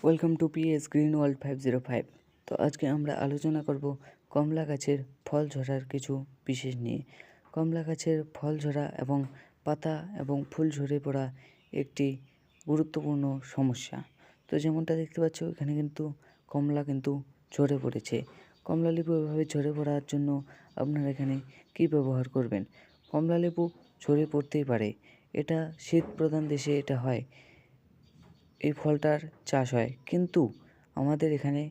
Welcome to PS green world 505। তো আজকে আমরা আলোচনা করব কমলা গাছের ফল ঝরার কিছু বিশেষ নিয়ে। কমলা গাছের ফল ঝরা এবং পাতা এবং ফুল ঝরে পড়া একটি গুরুত্বপূর্ণ সমস্যা। তো যেমনটা দেখতে পাচ্ছ এখানে কিন্তু কমলা কিন্তু ঝরে পড়েছে। কমলা লেবু এভাবে ঝরে পড়ার জন্য আপনারা এখানে কি ব্যবহার করবেন? কমলা লেবু ঝরে পড়তেই পারে, এটা শীত প্রধান দেশে এটা হয়, এই ফলটার চাষ হয়, কিন্তু আমাদের এখানে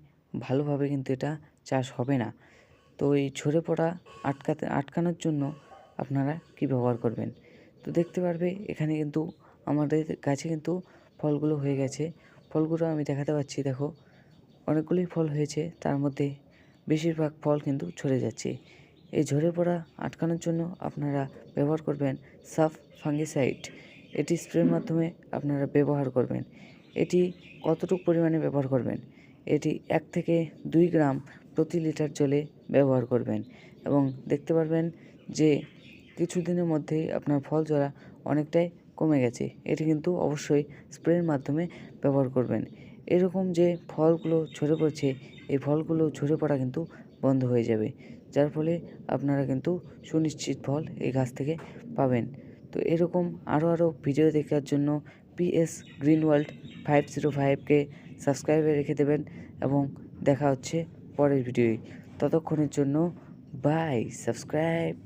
ভালোভাবে কিন্তু এটা চাষ হবে না। তো এই ঝরে পড়া আটকানোর জন্য আপনারা কি ব্যবহার করবেন? তো দেখতে পারবে এখানে কিন্তু আমাদের গাছে কিন্তু ফলগুলো হয়ে গেছে। ফলগুলো আমি দেখাতে পাচ্ছি, দেখো অনেকগুলোই ফল হয়েছে, তার মধ্যে বেশিরভাগ ফল কিন্তু ঝরে যাচ্ছে। এই ঝরে পড়া আটকানোর জন্য আপনারা ব্যবহার করবেন সাফ ফাঙ্গিসাইড। এটি স্প্রের মাধ্যমে আপনারা ব্যবহার করবেন। এটি কতটুকু পরিমাণে ব্যবহার করবেন? এটি 1 থেকে 2 গ্রাম প্রতি লিটার জলে ব্যবহার করবেন এবং দেখতে পারবেন যে কিছুদিনের মধ্যেই আপনার ফল ঝরা অনেকটাই কমে গেছে। এটি কিন্তু অবশ্যই স্প্রের মাধ্যমে ব্যবহার করবেন। এরকম যে ফলগুলো ঝরে পড়ছে, এই ফলগুলো ঝরে পড়া কিন্তু বন্ধ হয়ে যাবে, যার ফলে আপনারা কিন্তু সুনিশ্চিত ফল এই গাছ থেকে পাবেন। তো এরকম আরও ভিডিও দেখার জন্য পিএস গ্রিন ওয়ার্ল্ড 505কে সাবস্ক্রাইবে রেখে দেবেন এবং দেখা হচ্ছে পরের ভিডিওয়। ততক্ষণের জন্য বাই, সাবস্ক্রাইব।